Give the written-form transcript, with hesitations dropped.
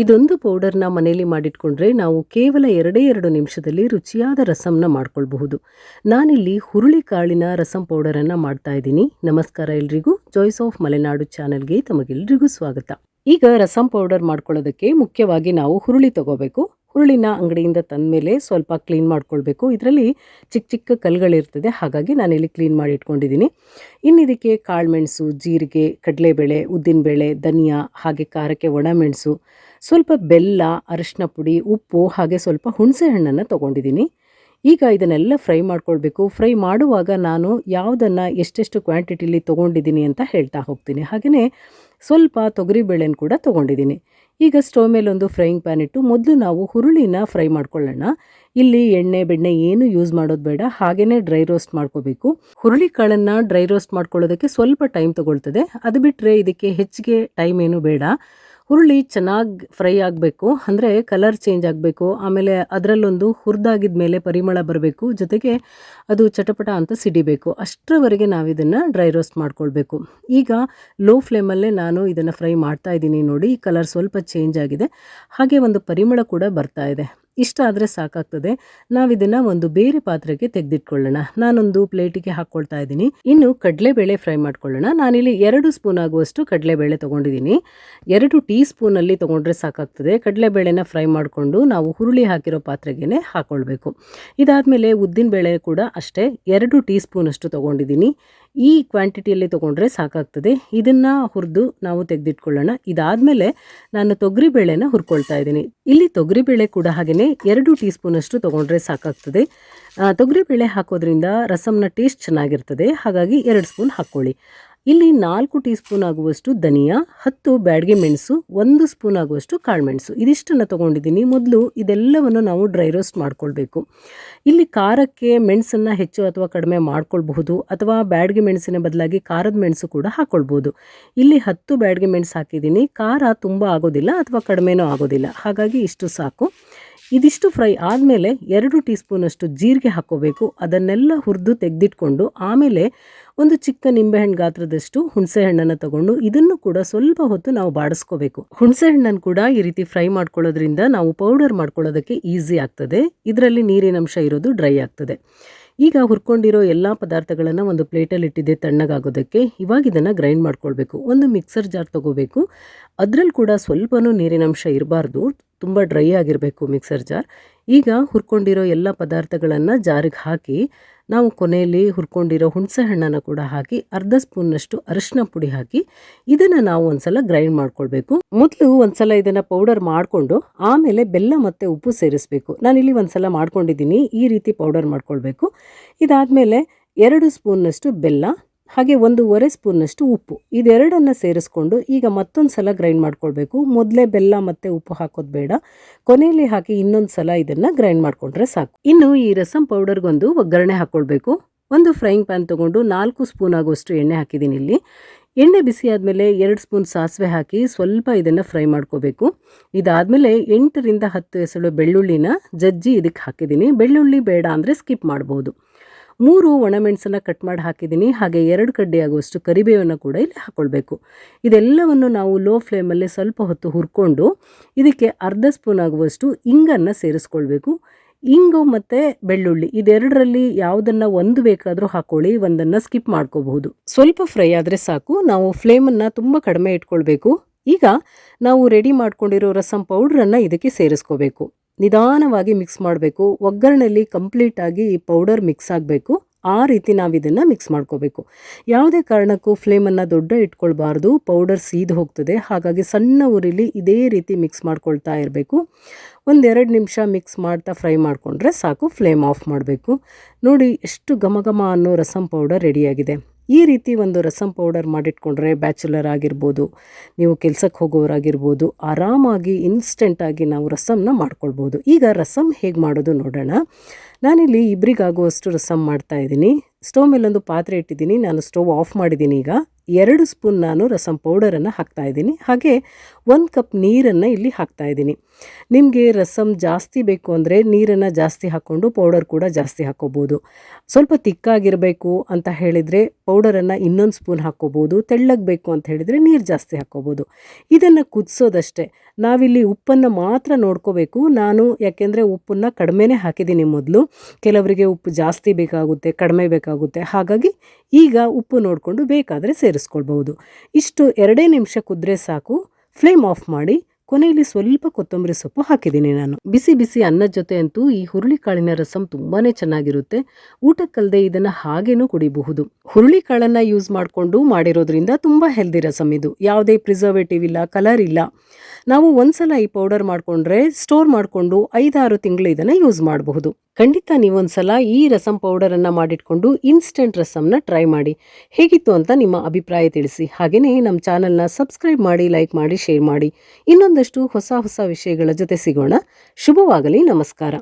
ಇದೊಂದು ಪೌಡರ್ನ ಮನೆಯಲ್ಲಿ ಮಾಡಿಟ್ಕೊಂಡ್ರೆ ನಾವು ಕೇವಲ 2 ನಿಮಿಷದಲ್ಲಿ ರುಚಿಯಾದ ರಸಂನ ಮಾಡ್ಕೊಳ್ಬಹುದು. ನಾನಿಲ್ಲಿ ಹುರುಳಿಕಾಳಿನ ರಸಂ ಪೌಡರನ್ನು ಮಾಡ್ತಾ ಇದ್ದೀನಿ. ನಮಸ್ಕಾರ ಎಲ್ರಿಗೂ. ಜಾಯ್ಸ್ ಆಫ್ ಮಲೆನಾಡು ಚಾನೆಲ್ಗೆ ತಮಗೆಲ್ರಿಗೂ ಸ್ವಾಗತ. ಈಗ ರಸಂ ಪೌಡರ್ ಮಾಡ್ಕೊಳ್ಳೋದಕ್ಕೆ ಮುಖ್ಯವಾಗಿ ನಾವು ಹುರುಳಿ ತಗೋಬೇಕು. ಹುರುಳಿನ ಅಂಗಡಿಯಿಂದ ತಂದ ಮೇಲೆ ಸ್ವಲ್ಪ ಕ್ಲೀನ್ ಮಾಡ್ಕೊಳ್ಬೇಕು. ಇದರಲ್ಲಿ ಚಿಕ್ಕ ಚಿಕ್ಕ ಕಲ್ಲುಗಳಿರ್ತದೆ, ಹಾಗಾಗಿ ನಾನಿಲ್ಲಿ ಕ್ಲೀನ್ ಮಾಡಿ ಇಟ್ಕೊಂಡಿದ್ದೀನಿ. ಇನ್ನು ಇದಕ್ಕೆ ಕಾಳುಮೆಣಸು, ಜೀರಿಗೆ, ಕಡಲೆಬೇಳೆ, ಉದ್ದಿನಬೇಳೆ, ಧನಿಯಾ, ಹಾಗೆ ಖಾರಕ್ಕೆ ಒಣಮೆಣಸು, ಸ್ವಲ್ಪ ಬೆಲ್ಲ, ಅರಿಶಿನ ಪುಡಿ, ಉಪ್ಪು, ಹಾಗೆ ಸ್ವಲ್ಪ ಹುಣಸೆ ಹಣ್ಣನ್ನು ತೊಗೊಂಡಿದ್ದೀನಿ. ಈಗ ಇದನ್ನೆಲ್ಲ ಫ್ರೈ ಮಾಡ್ಕೊಳ್ಬೇಕು. ಫ್ರೈ ಮಾಡುವಾಗ ನಾನು ಯಾವುದನ್ನು ಎಷ್ಟೆಷ್ಟು ಕ್ವಾಂಟಿಟಿಲಿ ತೊಗೊಂಡಿದ್ದೀನಿ ಅಂತ ಹೇಳ್ತಾ ಹೋಗ್ತೀನಿ. ಹಾಗೆಯೇ ಸ್ವಲ್ಪ ತೊಗರಿಬೇಳೆನ ಕೂಡ ತೊಗೊಂಡಿದ್ದೀನಿ. ಈಗ ಸ್ಟವ್ ಮೇಲೆ ಒಂದು ಫ್ರೈಯಿಂಗ್ ಪ್ಯಾನ್ ಇಟ್ಟು ಮೊದಲು ನಾವು ಹುರುಳಿನ ಫ್ರೈ ಮಾಡ್ಕೊಳ್ಳೋಣ. ಇಲ್ಲಿ ಎಣ್ಣೆ ಬೆಣ್ಣೆ ಏನು ಯೂಸ್ ಮಾಡೋದು ಬೇಡ, ಹಾಗೆಯೇ ಡ್ರೈ ರೋಸ್ಟ್ ಮಾಡ್ಕೋಬೇಕು. ಹುರುಳಿ ಕಾಳನ್ನು ಡ್ರೈ ರೋಸ್ಟ್ ಮಾಡ್ಕೊಳ್ಳೋದಕ್ಕೆ ಸ್ವಲ್ಪ ಟೈಮ್ ತೊಗೊಳ್ತದೆ. ಅದು ಬಿಟ್ಟರೆ ಇದಕ್ಕೆ ಹೆಚ್ಚಿಗೆ ಟೈಮ್ ಏನು ಬೇಡ. ಹುರುಳಿ ಚೆನ್ನಾಗಿ ಫ್ರೈ ಆಗಬೇಕು, ಅಂದರೆ ಕಲರ್ ಚೇಂಜ್ ಆಗಬೇಕು. ಆಮೇಲೆ ಅದರಲ್ಲೊಂದು ಹುರಿದಾಗಿದ ಮೇಲೆ ಪರಿಮಳ ಬರಬೇಕು, ಜೊತೆಗೆ ಅದು ಚಟಪಟ ಅಂತ ಸಿಡಿಬೇಕು. ಅಷ್ಟರವರೆಗೆ ನಾವು ಇದನ್ನು ಡ್ರೈ ರೋಸ್ಟ್ ಮಾಡ್ಕೊಳ್ಬೇಕು. ಈಗ ಲೋ ಫ್ಲೇಮಲ್ಲೇ ನಾನು ಇದನ್ನು ಫ್ರೈ ಮಾಡ್ತಾ ಇದ್ದೀನಿ. ನೋಡಿ, ಕಲರ್ ಸ್ವಲ್ಪ ಚೇಂಜ್ ಆಗಿದೆ, ಹಾಗೆ ಒಂದು ಪರಿಮಳ ಕೂಡ ಬರ್ತಾ ಇದೆ. ಇಷ್ಟ ಆದರೆ ಸಾಕಾಗ್ತದೆ. ನಾವಿದನ್ನು ಒಂದು ಬೇರೆ ಪಾತ್ರೆಗೆ ತೆಗೆದಿಟ್ಕೊಳ್ಳೋಣ. ನಾನೊಂದು ಪ್ಲೇಟಿಗೆ ಹಾಕ್ಕೊಳ್ತಾ ಇದ್ದೀನಿ. ಇನ್ನು ಕಡಲೆಬೇಳೆ ಫ್ರೈ ಮಾಡ್ಕೊಳ್ಳೋಣ. ನಾನಿಲ್ಲಿ 2 ಸ್ಪೂನ್ ಆಗುವಷ್ಟು ಕಡಲೆಬೇಳೆ ತೊಗೊಂಡಿದ್ದೀನಿ. 2 ಟೀ ಸ್ಪೂನಲ್ಲಿ ತೊಗೊಂಡ್ರೆ ಸಾಕಾಗ್ತದೆ. ಕಡಲೆಬೇಳೆನ ಫ್ರೈ ಮಾಡಿಕೊಂಡು ನಾವು ಹುರುಳಿ ಹಾಕಿರೋ ಪಾತ್ರೆಗೆ ಹಾಕ್ಕೊಳ್ಬೇಕು. ಇದಾದಮೇಲೆ ಉದ್ದಿನಬೇಳೆ ಕೂಡ ಅಷ್ಟೇ 2 ಟೀ ಸ್ಪೂನಷ್ಟು ತೊಗೊಂಡಿದ್ದೀನಿ. ಈ ಕ್ವಾಂಟಿಟಿಯಲ್ಲಿ ತೊಗೊಂಡ್ರೆ ಸಾಕಾಗ್ತದೆ. ಇದನ್ನು ಹುರಿದು ನಾವು ತೆಗೆದಿಟ್ಕೊಳ್ಳೋಣ. ಇದಾದಮೇಲೆ ನಾನು ತೊಗರಿಬೇಳೆನ ಹುರ್ಕೊಳ್ತಾ ಇದ್ದೀನಿ. ಇಲ್ಲಿ ತೊಗರಿಬೇಳೆ ಕೂಡ ಹಾಗೆಯೇ 2 ಟೀ ಸ್ಪೂನಷ್ಟು ತೊಗೊಂಡ್ರೆ ಸಾಕಾಗ್ತದೆ. ತೊಗರಿಬೇಳೆ ಹಾಕೋದ್ರಿಂದ ರಸಂನ ಟೇಸ್ಟ್ ಚೆನ್ನಾಗಿರ್ತದೆ, ಹಾಗಾಗಿ 2 ಸ್ಪೂನ್ ಹಾಕ್ಕೊಳ್ಳಿ. ಇಲ್ಲಿ 4 ಟೀ ಸ್ಪೂನ್ ಆಗುವಷ್ಟು ಧನಿಯಾ, 10 ಬ್ಯಾಡಗಿ ಮೆಣಸು, 1 ಸ್ಪೂನ್ ಆಗುವಷ್ಟು ಕಾಳುಮೆಣಸು, ಇದಿಷ್ಟನ್ನು ತೊಗೊಂಡಿದ್ದೀನಿ. ಮೊದಲು ಇದೆಲ್ಲವನ್ನು ನಾವು ಡ್ರೈ ರೋಸ್ಟ್ ಮಾಡ್ಕೊಳ್ಬೇಕು. ಇಲ್ಲಿ ಖಾರಕ್ಕೆ ಮೆಣಸನ್ನು ಹೆಚ್ಚು ಅಥವಾ ಕಡಿಮೆ ಮಾಡ್ಕೊಳ್ಬಹುದು, ಅಥವಾ ಬ್ಯಾಡಗಿ ಮೆಣಸಿನ ಬದಲಾಗಿ ಖಾರದ ಮೆಣಸು ಕೂಡ ಹಾಕ್ಕೊಳ್ಬೋದು. ಇಲ್ಲಿ 10 ಬ್ಯಾಡಗಿ ಮೆಣಸು ಹಾಕಿದ್ದೀನಿ. ಖಾರ ತುಂಬ ಆಗೋದಿಲ್ಲ ಅಥವಾ ಕಡಿಮೆನೂ ಆಗೋದಿಲ್ಲ, ಹಾಗಾಗಿ ಇಷ್ಟು ಸಾಕು. ಇದಿಷ್ಟು ಫ್ರೈ ಆದಮೇಲೆ 2 ಟೀ ಸ್ಪೂನಷ್ಟು ಜೀರಿಗೆ ಹಾಕ್ಕೋಬೇಕು. ಅದನ್ನೆಲ್ಲ ಹುರಿದು ತೆಗೆದಿಟ್ಕೊಂಡು ಆಮೇಲೆ ಒಂದು ಚಿಕ್ಕ ನಿಂಬೆಹಣ್ಣು ಗಾತ್ರದಷ್ಟು ಹುಣಸೆ ಹಣ್ಣನ್ನು ತಗೊಂಡು ಇದನ್ನು ಕೂಡ ಸ್ವಲ್ಪ ಹೊತ್ತು ನಾವು ಬಾಡಿಸ್ಕೋಬೇಕು. ಹುಣಸೆ ಹಣ್ಣನ್ನು ಕೂಡ ಈ ರೀತಿ ಫ್ರೈ ಮಾಡ್ಕೊಳ್ಳೋದ್ರಿಂದ ನಾವು ಪೌಡರ್ ಮಾಡ್ಕೊಳ್ಳೋದಕ್ಕೆ ಈಸಿ ಆಗ್ತದೆ. ಇದರಲ್ಲಿ ನೀರಿನಂಶ ಇರೋದು ಡ್ರೈ ಆಗ್ತದೆ. ಈಗ ಹುರ್ಕೊಂಡಿರೋ ಎಲ್ಲ ಪದಾರ್ಥಗಳನ್ನು ಒಂದು ಪ್ಲೇಟಲ್ಲಿ ಇಟ್ಟಿದ್ದೆ ತಣ್ಣಗಾಗೋದಕ್ಕೆ. ಇವಾಗ ಇದನ್ನು ಗ್ರೈಂಡ್ ಮಾಡ್ಕೊಳ್ಬೇಕು. ಒಂದು ಮಿಕ್ಸರ್ ಜಾರ್ ತೊಗೋಬೇಕು. ಅದರಲ್ಲಿ ಕೂಡ ಸ್ವಲ್ಪನೂ ನೀರಿನಂಶ ಇರಬಾರ್ದು, ತುಂಬ ಡ್ರೈ ಆಗಿರಬೇಕು ಮಿಕ್ಸರ್ ಜಾರ್. ಈಗ ಹುರ್ಕೊಂಡಿರೋ ಎಲ್ಲ ಪದಾರ್ಥಗಳನ್ನು ಜಾರಿಗೆ ಹಾಕಿ ನಾವು ಕೊನೆಯಲ್ಲಿ ಹುರ್ಕೊಂಡಿರೋ ಹುಣಸೆ ಹಣ್ಣನ್ನು ಕೂಡ ಹಾಕಿ ಅರ್ಧ ಸ್ಪೂನ್ನಷ್ಟು ಅರಿಶಿನ ಪುಡಿ ಹಾಕಿ ಇದನ್ನು ನಾವು ಒಂದ್ಸಲ ಗ್ರೈಂಡ್ ಮಾಡ್ಕೊಳ್ಬೇಕು. ಮೊದಲು ಒಂದ್ಸಲ ಇದನ್ನು ಪೌಡರ್ ಮಾಡಿಕೊಂಡು ಆಮೇಲೆ ಬೆಲ್ಲ ಮತ್ತು ಉಪ್ಪು ಸೇರಿಸಬೇಕು. ನಾನಿಲ್ಲಿ ಒಂದ್ಸಲ ಮಾಡ್ಕೊಂಡಿದ್ದೀನಿ. ಈ ರೀತಿ ಪೌಡರ್ ಮಾಡ್ಕೊಳ್ಬೇಕು. ಇದಾದಮೇಲೆ 2 ಸ್ಪೂನ್ನಷ್ಟು ಬೆಲ್ಲ, ಹಾಗೆ 1.5 ಸ್ಪೂನ್ನಷ್ಟು ಉಪ್ಪು, ಇದೆರಡನ್ನು ಸೇರಿಸ್ಕೊಂಡು ಈಗ ಮತ್ತೊಂದು ಸಲ ಗ್ರೈಂಡ್ ಮಾಡ್ಕೊಳ್ಬೇಕು. ಮೊದಲೇ ಬೆಲ್ಲ ಮತ್ತು ಉಪ್ಪು ಹಾಕೋದು ಬೇಡ, ಕೊನೆಯಲ್ಲಿ ಹಾಕಿ ಇನ್ನೊಂದು ಸಲ ಇದನ್ನು ಗ್ರೈಂಡ್ ಮಾಡಿಕೊಂಡ್ರೆ ಸಾಕು. ಇನ್ನು ಈ ರಸಂ ಪೌಡರ್ಗೊಂದು ಒಗ್ಗರಣೆ ಹಾಕ್ಕೊಳ್ಬೇಕು. ಒಂದು ಫ್ರೈಯಿಂಗ್ ಪ್ಯಾನ್ ತೊಗೊಂಡು 4 ಸ್ಪೂನ್ ಆಗುವಷ್ಟು ಎಣ್ಣೆ ಹಾಕಿದ್ದೀನಿ. ಇಲ್ಲಿ ಎಣ್ಣೆ ಬಿಸಿ ಆದಮೇಲೆ 2 ಸ್ಪೂನ್ ಸಾಸಿವೆ ಹಾಕಿ ಸ್ವಲ್ಪ ಇದನ್ನು ಫ್ರೈ ಮಾಡ್ಕೋಬೇಕು. ಇದಾದಮೇಲೆ 8 ರಿಂದ 10 ಎಸಳು ಬೆಳ್ಳುಳ್ಳಿನ ಜಜ್ಜಿ ಇದಕ್ಕೆ ಹಾಕಿದ್ದೀನಿ. ಬೆಳ್ಳುಳ್ಳಿ ಬೇಡ ಅಂದರೆ ಸ್ಕಿಪ್ ಮಾಡ್ಬೋದು. 3 ಒಣಮೆಣಸನ್ನು ಕಟ್ ಮಾಡಿ ಹಾಕಿದ್ದೀನಿ. ಹಾಗೆ 2 ಕಡ್ಡಿ ಆಗುವಷ್ಟು ಕರಿಬೇವನ್ನು ಕೂಡ ಇಲ್ಲಿ ಹಾಕ್ಕೊಳ್ಬೇಕು. ಇದೆಲ್ಲವನ್ನು ನಾವು ಲೋ ಫ್ಲೇಮಲ್ಲಿ ಸ್ವಲ್ಪ ಹೊತ್ತು ಹುರ್ಕೊಂಡು ಇದಕ್ಕೆ ಅರ್ಧ ಸ್ಪೂನ್ ಆಗುವಷ್ಟು ಇಂಗನ್ನು ಸೇರಿಸ್ಕೊಳ್ಬೇಕು. ಇಂಗು ಮತ್ತು ಬೆಳ್ಳುಳ್ಳಿ ಇದೆರಡರಲ್ಲಿ ಯಾವುದನ್ನು ಒಂದು ಬೇಕಾದರೂ ಹಾಕ್ಕೊಳ್ಳಿ, ಒಂದನ್ನು ಸ್ಕಿಪ್ ಮಾಡ್ಕೋಬಹುದು. ಸ್ವಲ್ಪ ಫ್ರೈ ಆದರೆ ಸಾಕು. ನಾವು ಫ್ಲೇಮನ್ನು ತುಂಬ ಕಡಿಮೆ ಇಟ್ಕೊಳ್ಬೇಕು. ಈಗ ನಾವು ರೆಡಿ ಮಾಡ್ಕೊಂಡಿರೋ ರಸಂ ಪೌಡ್ರನ್ನು ಇದಕ್ಕೆ ಸೇರಿಸ್ಕೋಬೇಕು. ನಿಧಾನವಾಗಿ ಮಿಕ್ಸ್ ಮಾಡಬೇಕು. ಒಗ್ಗರಣೆಯಲ್ಲಿ ಕಂಪ್ಲೀಟಾಗಿ ಈ ಪೌಡರ್ ಮಿಕ್ಸ್ ಆಗಬೇಕು. ಆ ರೀತಿ ನಾವು ಇದನ್ನು ಮಿಕ್ಸ್ ಮಾಡ್ಕೋಬೇಕು. ಯಾವುದೇ ಕಾರಣಕ್ಕೂ ಫ್ಲೇಮನ್ನು ದೊಡ್ಡ ಇಟ್ಕೊಳ್ಬಾರ್ದು, ಪೌಡರ್ ಸೀದು ಹೋಗ್ತದೆ. ಹಾಗಾಗಿ ಸಣ್ಣ ಉರಿಲಿ ಇದೇ ರೀತಿ ಮಿಕ್ಸ್ ಮಾಡ್ಕೊಳ್ತಾ ಇರಬೇಕು. 1-2 ನಿಮಿಷ ಮಿಕ್ಸ್ ಮಾಡ್ತಾ ಫ್ರೈ ಮಾಡಿಕೊಂಡ್ರೆ ಸಾಕು. ಫ್ಲೇಮ್ ಆಫ್ ಮಾಡಬೇಕು. ನೋಡಿ, ಎಷ್ಟು ಘಮ ಘಮ ಅನ್ನೋ ರಸಂ ಪೌಡರ್ ರೆಡಿಯಾಗಿದೆ. ಈ ರೀತಿ ಒಂದು ರಸಂ ಪೌಡರ್ ಮಾಡಿಟ್ಕೊಂಡ್ರೆ ಬ್ಯಾಚುಲರ್ ಆಗಿರ್ಬೋದು, ನೀವು ಕೆಲಸಕ್ಕೆ ಹೋಗೋರಾಗಿರ್ಬೋದು, ಆರಾಮಾಗಿ ಇನ್ಸ್ಟೆಂಟಾಗಿ ನಾವು ರಸಂನ ಮಾಡ್ಕೊಳ್ಬೋದು. ಈಗ ರಸಂ ಹೇಗೆ ಮಾಡೋದು ನೋಡೋಣ. ನಾನಿಲ್ಲಿ ಇಬ್ಬರಿಗಾಗುವಷ್ಟು ರಸಂ ಮಾಡ್ತಾಯಿದ್ದೀನಿ. ಸ್ಟವ್ ಮೇಲೊಂದು ಪಾತ್ರೆ ಇಟ್ಟಿದ್ದೀನಿ. ನಾನು ಸ್ಟವ್ ಆಫ್ ಮಾಡಿದ್ದೀನಿ. ಈಗ 2 ಸ್ಪೂನ್ ನಾನು ರಸಂ ಪೌಡರನ್ನು ಹಾಕ್ತಾಯಿದ್ದೀನಿ. ಹಾಗೆ 1 ಕಪ್ ನೀರನ್ನು ಇಲ್ಲಿ ಹಾಕ್ತಾಯಿದ್ದೀನಿ. ನಿಮಗೆ ರಸಮ್ ಜಾಸ್ತಿ ಬೇಕು ಅಂದರೆ ನೀರನ್ನು ಜಾಸ್ತಿ ಹಾಕ್ಕೊಂಡು ಪೌಡರ್ ಕೂಡ ಜಾಸ್ತಿ ಹಾಕ್ಕೋಬೋದು. ಸ್ವಲ್ಪ ತಿಕ್ಕಾಗಿರಬೇಕು ಅಂತ ಹೇಳಿದರೆ ಪೌಡರನ್ನು ಇನ್ನೊಂದು ಸ್ಪೂನ್ ಹಾಕ್ಕೋಬೋದು. ತೆಳ್ಳಗೆ ಬೇಕು ಅಂತ ಹೇಳಿದರೆ ನೀರು ಜಾಸ್ತಿ ಹಾಕ್ಕೋಬೋದು. ಇದನ್ನು ಕುದಿಸೋದಷ್ಟೇ. ನಾವಿಲ್ಲಿ ಉಪ್ಪನ್ನು ಮಾತ್ರ ನೋಡ್ಕೋಬೇಕು. ನಾನು ಯಾಕೆಂದರೆ ಉಪ್ಪನ್ನು ಕಡಿಮೆನೇ ಹಾಕಿದ್ದೀನಿ ಮೊದಲು. ಕೆಲವರಿಗೆ ಉಪ್ಪು ಜಾಸ್ತಿ ಬೇಕಾಗುತ್ತೆ, ಕಡಿಮೆ ಬೇಕಾಗುತ್ತೆ. ಹಾಗಾಗಿ ಈಗ ಉಪ್ಪು ನೋಡಿಕೊಂಡು ಬೇಕಾದರೆ ಸೇರಿಸ್ಕೊಳ್ಬಹುದು. ಇಷ್ಟು 2 ನಿಮಿಷ ಕುದ್ರೆ ಸಾಕು. ಫ್ಲೇಮ್ ಆಫ್ ಮಾಡಿ ಕೊನೆಯಲ್ಲಿ ಸ್ವಲ್ಪ ಕೊತ್ತಂಬರಿ ಸೊಪ್ಪು ಹಾಕಿದ್ದೀನಿ ನಾನು. ಬಿಸಿ ಬಿಸಿ ಅನ್ನದ ಜೊತೆ ಅಂತೂ ಈ ಹುರುಳಿಕಾಳಿನ ರಸಮ್ ತುಂಬಾನೇ ಚೆನ್ನಾಗಿರುತ್ತೆ. ಊಟಕ್ಕಲ್ಲದೆ ಇದನ್ನು ಹಾಗೇನೂ ಕುಡಿಬಹುದು. ಹುರುಳಿಕಾಳನ್ನು ಯೂಸ್ ಮಾಡಿಕೊಂಡು ಮಾಡಿರೋದ್ರಿಂದ ತುಂಬ ಹೆಲ್ದಿ ರಸಮ್ ಇದು. ಯಾವುದೇ ಪ್ರಿಸರ್ವೇಟಿವ್ ಇಲ್ಲ, ಕಲರ್ ಇಲ್ಲ. ನಾವು ಒಂದ್ಸಲ ಈ ಪೌಡರ್ ಮಾಡಿಕೊಂಡ್ರೆ ಸ್ಟೋರ್ ಮಾಡಿಕೊಂಡು 5-6 ತಿಂಗಳು ಇದನ್ನು ಯೂಸ್ ಮಾಡಬಹುದು. ಖಂಡಿತ ನೀವೊಂದ್ಸಲ ಈ ರಸಮ್ ಪೌಡರನ್ನು ಮಾಡಿಟ್ಕೊಂಡು ಇನ್ಸ್ಟೆಂಟ್ ರಸಮ್ನ ಟ್ರೈ ಮಾಡಿ. ಹೇಗಿತ್ತು ಅಂತ ನಿಮ್ಮ ಅಭಿಪ್ರಾಯ ತಿಳಿಸಿ. ಹಾಗೆಯೇ ನಮ್ಮ ಚಾನಲ್ನ ಸಬ್ಸ್ಕ್ರೈಬ್ ಮಾಡಿ, ಲೈಕ್ ಮಾಡಿ, ಶೇರ್ ಮಾಡಿ. ಇನ್ನೊಂದಷ್ಟು ಹೊಸ ವಿಷಯಗಳ ಜೊತೆ ಸಿಗೋಣ. ಶುಭವಾಗಲಿ. ನಮಸ್ಕಾರ.